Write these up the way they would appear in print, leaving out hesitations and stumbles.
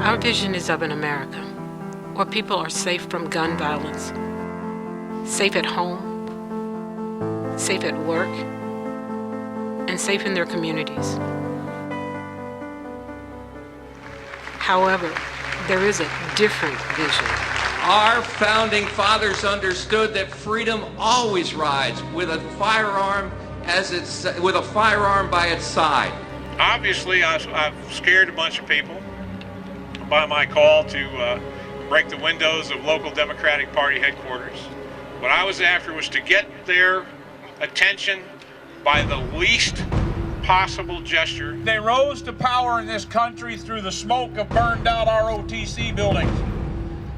Our vision is of an America where people are safe from gun violence, safe at home, safe at work, and safe in their communities. However, there is a different vision. Our founding fathers understood that freedom always rides with a firearm by its side. Obviously, I've scared a bunch of people by my call to break the windows of local Democratic Party headquarters. What I was after was to get their attention by the least possible gesture. They rose to power in this country through the smoke of burned out ROTC buildings,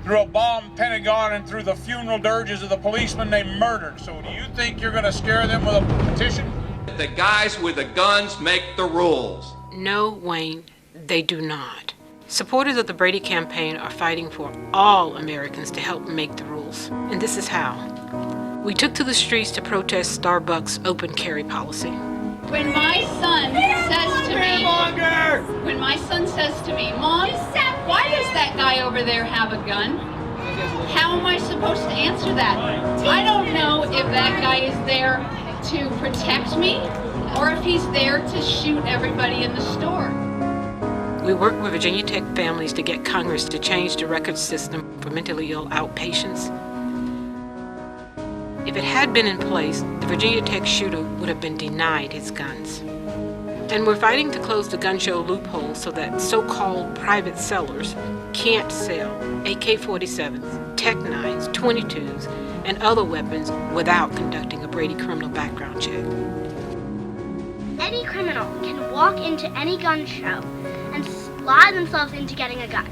through a bombed Pentagon, and through the funeral dirges of the policemen they murdered. So do you think you're going to scare them with a petition? The guys with the guns make the rules. No, Wayne, they do not. Supporters of the Brady campaign are fighting for all Americans to help make the rules. And this is how. We took to the streets to protest Starbucks' open carry policy. When my son says to me, Mom, why does that guy over there have a gun? How am I supposed to answer that? I don't know if that guy is there to protect me or if he's there to shoot everybody in the store. We worked with Virginia Tech families to get Congress to change the record system for mentally ill outpatients. If it had been in place, the Virginia Tech shooter would have been denied his guns. And we're fighting to close the gun show loophole so that so-called private sellers can't sell AK-47s, Tech-9s, 22s, and other weapons without conducting a Brady criminal background check. Any criminal can walk into any gun show and lie themselves into getting a gun.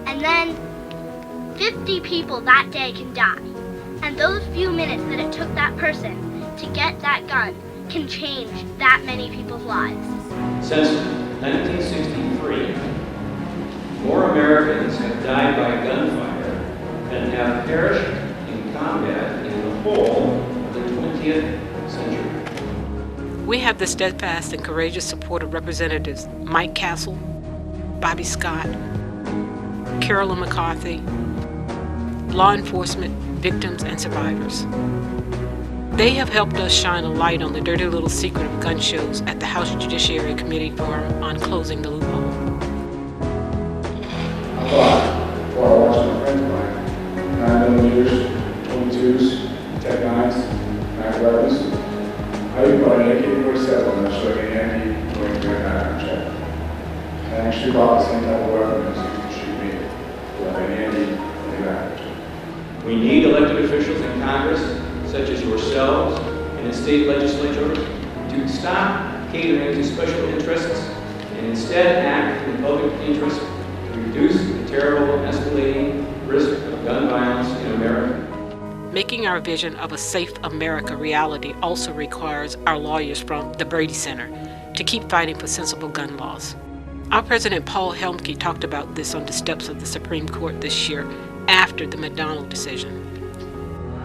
And then 50 people that day can die. And those few minutes that it took that person to get that gun can change that many people's lives. Since 1963, more Americans have died by gunfire than have perished in combat in the whole of the 20th century. We have the steadfast and courageous support of Representatives Mike Castle, Bobby Scott, Carolyn McCarthy, law enforcement, victims, and survivors. They have helped us shine a light on the dirty little secret of gun shows at the House Judiciary Committee Forum on closing the loophole. I thought, before I watched my friends buy 9mm, 22s, Tech-9s, mag weapons, I even bought an AK-47 and I showed a Yankee going to a background check. I actually bought the same type of weapon as used to shoot me, like a Yankee in a background check. We need elected officials in Congress, such as yourselves and the state legislature, to stop catering to special interests and instead act in the public interest to reduce the terrible and escalating risk of gun violence in America. Making our vision of a safe America reality also requires our lawyers from the Brady Center to keep fighting for sensible gun laws. Our President Paul Helmke talked about this on the steps of the Supreme Court this year after the McDonald decision.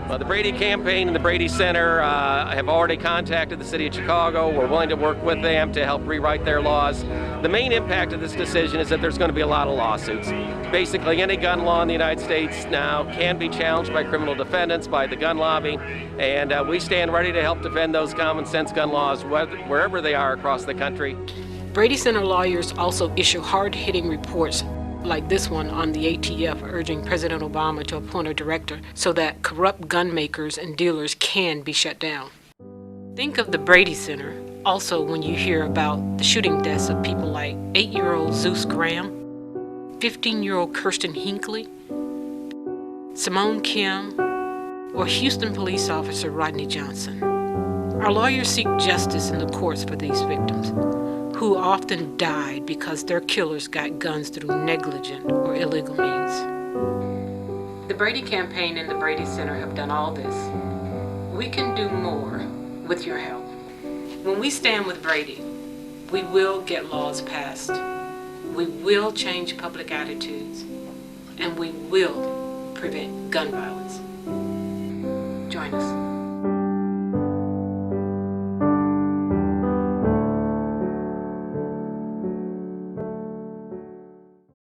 The Brady campaign and the Brady Center have already contacted the City of Chicago. We're willing to work with them to help rewrite their laws. The main impact of this decision is that there's going to be a lot of lawsuits. Basically, any gun law in the United States now can be challenged by criminal defendants, by the gun lobby, and we stand ready to help defend those common sense gun laws wherever they are across the country. Brady Center lawyers also issue hard-hitting reports like this one on the ATF urging President Obama to appoint a director so that corrupt gun makers and dealers can be shut down. Think of the Brady Center also when you hear about the shooting deaths of people like 8-year-old Zeus Graham, 15-year-old Kirsten Hinckley, Simone Kim, or Houston police officer Rodney Johnson. Our lawyers seek justice in the courts for these victims, who often died because their killers got guns through negligent or illegal means. The Brady campaign and the Brady Center have done all this. We can do more with your help. When we stand with Brady, we will get laws passed, we will change public attitudes, and we will prevent gun violence. Join us.